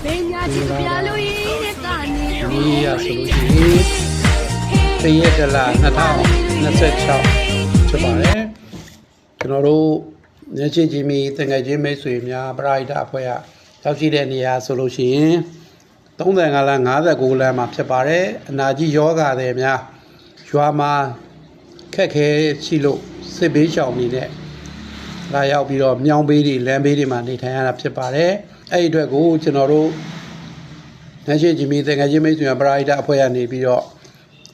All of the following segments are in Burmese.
Benya chikapyalo yekani. ဒီရဆိုလို့ရှိရင်တရက်တလား2026ဖြစ်ပါတယ်ကျွန်တော်တို့ညချစ်ကြီးမီတငယ်ချင်းမိတ်ဆွေများပရိဒါအဖွဲ့ရောက်ရှိတဲ့နေရာဆိုလို့ရှိရင်35လမ်း59လမ်းမှာဖြစ်ပါတယ်အနာကြီးယောဂါတွေများရွာမှာခက်ခဲရှိလို့စစ်ဘေးရှောင်နေနဲ့လာရောက်ပြီးတော့မြောင်းဘေးတွေလမ်းဘေးတွေမှာနေထိုင်ရတာဖြစ်ပါတယ်အဲ့ဒီအတွက်ကိုကျွန်တော်တို့ညချစ်ကြီးမီတငယ်ချင်းမိတ်ဆွေများပရိဒါအဖွဲ့ကနေပြီးတော့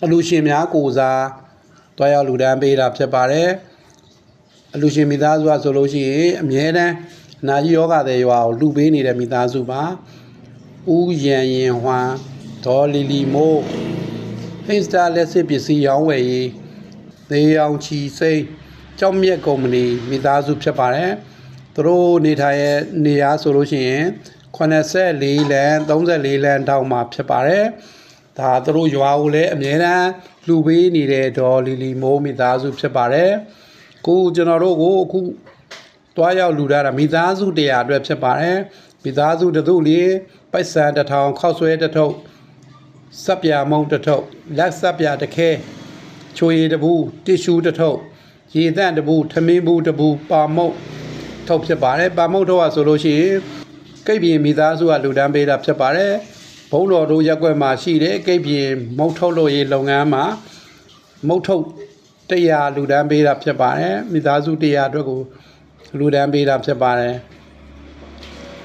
အလူရှင်များကိုစားတွားရောက်လူဒန်းပေးတာဖြစ်ပါတယ်အလူရှင်မိသားစုဆိုလို့ရှိရင်အမြဲတမ်းအနာကြီးယောဂတဲ့ရွာကိုလူပေးနေတဲ့မိသားစုပါဦးရန်ရင်ဟွမ်ဒေါ်လီလီမိုးဟိစတာလက်စစ်ပစ္စည်းရောင်းဝယ်ရေးသေအောင်ချီစိမ်းကြောက်မြက်ကုမ္ပဏီမိသားစုဖြစ်ပါတယ်သူတို့နေထိုင်ရဲ့နေရာဆိုလို့ရှိရင်84လမ်း34လမ်းတောင်မှာဖြစ်ပါတယ်ဒါသူတို့ရွာကိုလည်းအမြဲတမ်းလူပေးနေတဲ့ဒေါ်လီလီမိုးမိသားစုဖြစ်ပါတယ်ခုကျွန်တော်တို့ကိုအခုတွားရောက်လူတာမိသားစု100အတွက်ဖြစ်ပါတယ်မိသားစုတစုလေးပိုက်ဆံ1000ခောက်ဆွဲတစ်ထုပ်စပ်ပြာမုံတစ်ထုပ်လက်စပ်ပြာတစ်ခဲချိုရည်တစ်ဘူးတစ်ရှူးတစ်ထုပ်ရေသန့်တစ်ဘူးထမင်းဘူးတစ်ဘူးပါမုတ်ထုတ်ဖြစ်ပါတယ်ပါမုတ်ထုတ်ဆိုလို့ရှိရင်ကိတ်ပြင်မိသားစုကလူတန်းပေးတာဖြစ်ပါတယ်ဘုံတော်တို့ရက်ွက်မှာရှိတဲ့ကိတ်ပြင်မုတ်ထုတ်လို့ရေလုပ်ငန်းမှာမုတ်ထုတ်100လူတန်းပေးတာဖြစ်ပါတယ်မိသားစု100အတွက်ကိုလူတန်းပေးတာဖြစ်ပါတယ်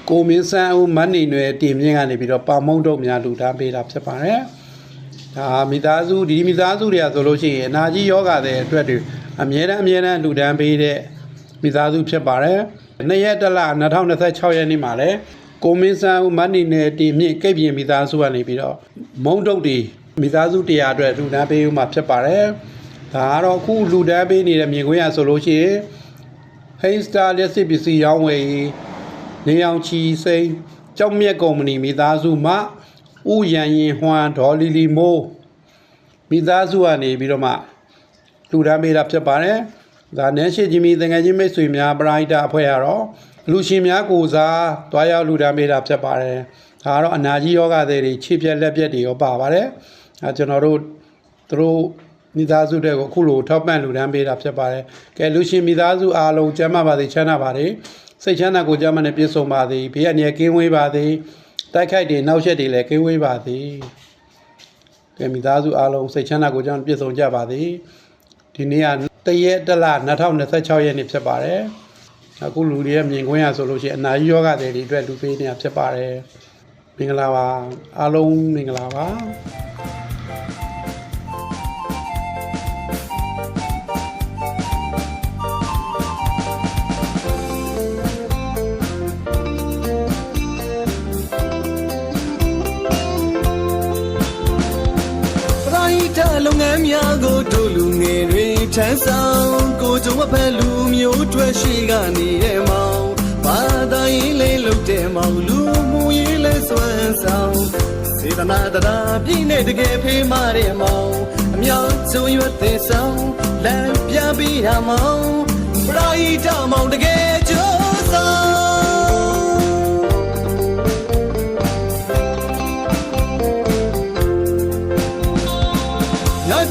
ကိုမင်းဆန်းဦးမန်းနေနွယ်တင်မြင့်ကနေပြီးတော့ပါမုံတို့များလူတန်းပေးတာဖြစ်ပါတယ်ဒါမိသားစုတွေကဆိုလို့ရှိရင်အနာကြီးယောဂတဲ့အတွက်တွေအမြဲတမ်းလူတန်းပေးတဲ့မိသားစုဖြစ်ပါတယ်2ရက်တလ2026ရက်နေ့မှာလဲကိုမင်းဆန်းဦးမန်းနေနွယ်တင်မြင့်ကိတ်ပြင်မိသားစုကနေပြီးတော့မုံတုတ်တွေမိသားစု100အတွက်လူတန်းပေးဦးမှာဖြစ်ပါတယ်ဒါကတော့အခုလူတန်းပေးနေတဲ့မြင်ကွင်းရဆိုလို့ရှိရင်ဟိစတာလက်စစ်ပစ္စည်းရောင်းဝယ်ရေးနေအောင်ချီစိမ်းကြောက်မြက်ကုမ္ပဏီမိသားစုမှဦးရန်ရင်ဟွမ်ဒေါ်လီလီမိုးမိသားစုကနေပြီးတော့မှလူတန်းပေးတာဖြစ်ပါတယ်ဒါနန်းရှိကြီးမီတငယ်ချင်းမိတ်ဆွေများပရိဒါအဖွဲ့ရတော့လူရှင်များကိုစားတွားရောက်လူတန်းပေးတာဖြစ်ပါတယ်ဒါကတော့အနာကြီးယောဂတွေခြေပြက်လက်ပြက်တွေရောပါပါတယ်အဲကျွန်တော်တို့သူတို့မိသားစုတွေကိုအခုလိုထောက်ပံ့လူတန်းပေးတာဖြစ်ပါတယ်ကဲလူရှင်မိသားစုအားလုံးကျမ်းမာပါစေချမ်းသာပါစေစိတ်ချမ်းသာကိုယ်ကျန်းမာနဲ့ပြည့်စုံပါစေဘေးအန္တရာယ်ကင်းဝေးပါစေတိုက်ခိုက်တွေနောက်ဆက်တွေလည်းကင်းဝေးပါစေကဲမိသားစုအားလုံးစိတ်ချမ်းသာကိုယ်ကျန်းမာပြည့်စုံကြပါစေဒီနေ့က1ရက်တလ2026ရက်နေ့ဖြစ်ပါတယ်အခုလူတွေရဲ့မြင်ကွင်းရဆိုလို့ရှိရင်အနာကြီးယောဂတွေအတွက်လူပေးနေတာဖြစ်ပါတယ်မင်္ဂလာပါအားလုံးမင်္ဂလာပါလုပ်ငန်းများကိုတို့လူငယ်တွေထမ်းဆောင်ကိုကြုံအဖက်လူမျိုးတွေရှိကနေတဲ့မောင်ဘာသာရေးလေးလုပ်တဲ့မောင်လူမှုရေးလေးစွမ်းဆောင်စေတနာတရားပြည့်နဲ့တကယ်ဖေးမတဲ့မောင်အမြောက်ဆုံးရွက်တဲ့ဆောင်လမ်းပြပြီးတာမောင်ပရိဒမောင်တကယ်ကြိုးစား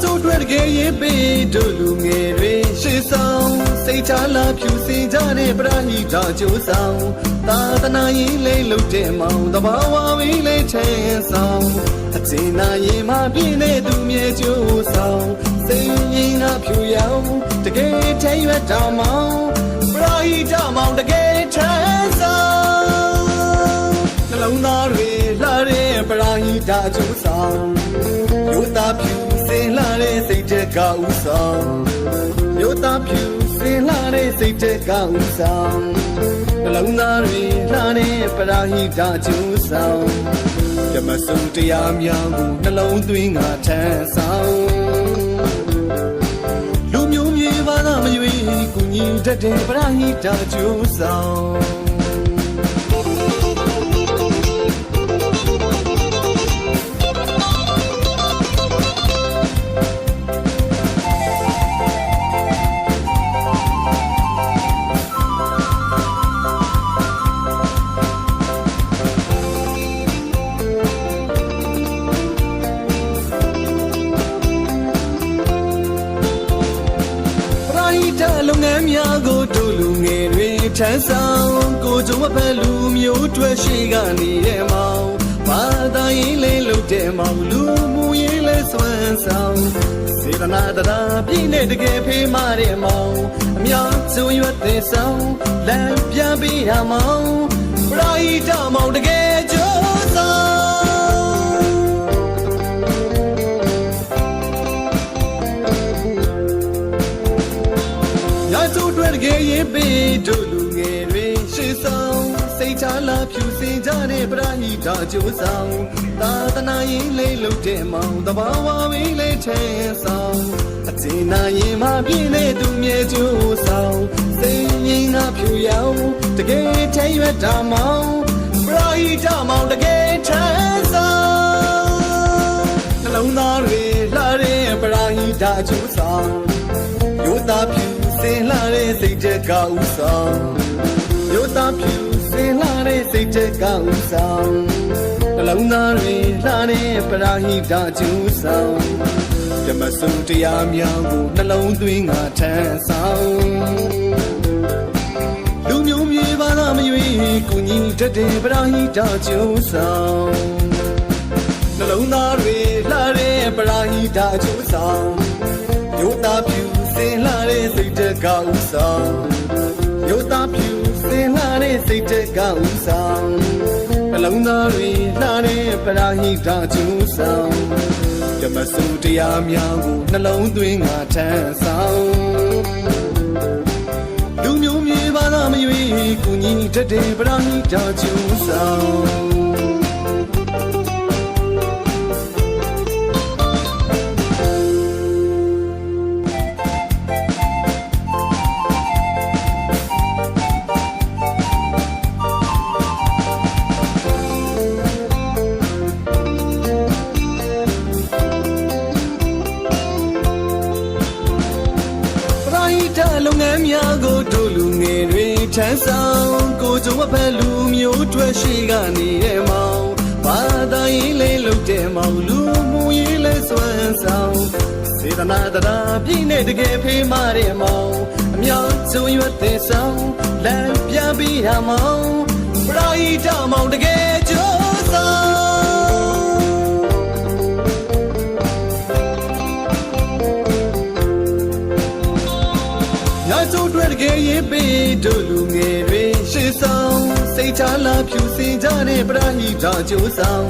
ဆိုတွေ့တကယ်ရေးပေးတို့လူငယ်တွေရှေ့ဆောင်စိတ်ချလာဖြူစင်ကြတဲ့ပရိဒါကြိုးဆောင်သာသနာရေးလေးလုပ်တဲ့မောင်တဘာဝဝေးလေးချမ်းဆောင်အကျဉ်းနာရင်မှပြည့်တဲ့သူမြေကြိုးဆောင်စိတ်ရင်းကဖြူရောင်တကယ်ထဲရွက်တော်မောင်ပရိဒါမောင်တကယ်ချမ်းဆောင်နှလုံးသားတွေလှတဲ့ပရိဒါကြိုးဆောင်ရိုးသားဖြူစင်လာတဲ့စိတ်တက်ကဥဆောင်မြို့သားဖြူစင်လာတဲ့စိတ်တက်ကဥဆောင်နှလုံးသားတွေလှတဲ့ပရာဟိတကျူးဆောင်ဓမ္မစုံတရားများကိုနှလုံးသွင်းငါထမ်းဆောင်လူမျိုးမြေဘာသာမရွေးကုညီတတ်တဲ့ပရာဟိတကျူးဆောင် မ်းများကိုတို့လူငယ်တွေထမ်းဆောင်ကိုကြုံမဖက်လူမျိုးတွေရှိကနေရဲ့မောင်ဘာသာရေးလေးလုပ်တဲ့မောင်လူမှုရေးလေးစွမ်းဆောင်စေတနာတရားပြည့်နဲ့တကယ်ဖေးမတဲ့မောင်အများဆုံးရွတ်တဲ့ဆောင်လမ်းပြပေးရမောင်ပရိဒမောင်တကယ်ကြိုးစားတကယ်ရင်ပေးတို့လူငယ်တွေရှေ့ဆောင်စိတ်ချလာဖြူစင်ကြတဲ့ပရိဒကြိုးဆောင်သာသနာရေးလေးလုပ်တဲ့မောင်တဘာဝမင်းလေးထဲဆောင်အကျဉ်းနာရင်မပြည့်တဲ့သူမြေကြိုးဆောင်စိတ်ငြိမ်ငါဖြူရောင်တကယ်ထဲရွက်တာမောင်ပရိဒမောင်တကယ်ထဲဆောင်နှလုံးသားတွေလှတဲ့ပရိဒကြိုးဆောင်ရိုးသားဖြူစင်လာတဲ့စိတ်တက်ကဥဆောင်ရိုးသားဖြူစင်လာတဲ့စိတ်တက်ကဥဆောင်နှလုံးသားတွေလှတဲ့ပရာဟိတကျူးဆောင်ဓမ္မစုတရားများကိုနှလုံးသွင်းငါထမ်းဆောင်လူမျိုးမြေဘာသာမရွေးကိုညီတတ်တဲ့ပရာဟိတကျူးဆောင်နှလုံးသားတွေလှတဲ့ပရာဟိတကျူးဆောင်ရိုးသားဖြူစင်လာတဲ့စိတ်တက်ကဥဆောင်ရိုးသားဖြူစင်လာတဲ့စိတ်တက်ကဥဆောင်နှလုံးသားတွေလှတဲ့ပရာဟိတကျူးဆောင်ဓမ္မစုတရားများကိုနှလုံးသွင်းငါထမ်းဆောင်လူမျိုးမြေဘာသာမရွေးကိုညီတတ်တဲ့ပရာဟိတကျူးဆောင်လုပ်ငန်းများကိုတို့လူငယ်တွေထမ်းဆောင်ကိုကြုံမဖက်လူမျိုးတွေရှိကနေရဲ့မောင်ဘာသာရေးလေးလုပ်တဲ့မောင်လူမှုရေးလေးစွမ်းဆောင်စေတနာတရားပြည့်နဲ့တကယ်ဖေးမတဲ့မောင်အများဆုံးရွတ်တဲ့ဆောင်လမ်းပြပေးရမောင်ပရိဒမောင်တကယ်ကြိုးစားဆိုတွေ့တကယ်ရေးပေးတို့လူငယ်တွေရှေ့ဆောင်စိတ်ချလာဖြူစင်ကြတဲ့ပရိဒကြိုးဆောင်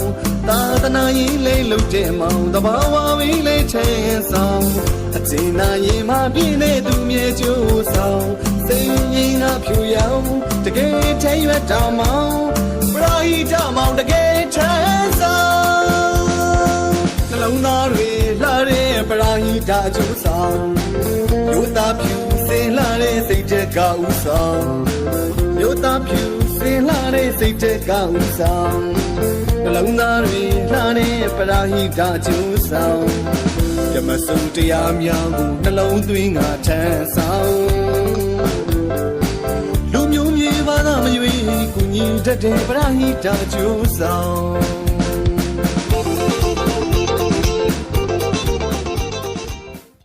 သာသနာရေးလေးလုပ်တဲ့မောင်တဘာဝမင်းလေးထဲဆောင်အကျဉ်းနာရင်မပြည့်တဲ့သူမြေကြိုးဆောင်စိတ်ငြိမ်ငါဖြူရောင်တကယ်ထဲရွက်တာမောင်ပရိဒမောင်တကယ်ထဲဆောင်နှလုံးသားတွေလှတဲ့ပရိဒကြိုးဆောင်ရိုးသားဖြူစင်လာတဲ့စိတ်တက်ကဥဆောင်ရိုးသားဖြူစင်လာတဲ့စိတ်တက်ကဥဆောင်နှလုံးသားတွေလှတဲ့ပရာဟိတကျူးဆောင်ဓမ္မစုတရားများကိုနှလုံးသွင်းငါထမ်းဆောင်လူမျိုးမြေဘာသာမရွေးကိုညီတတ်တဲ့ပရာဟိတကျူးဆောင်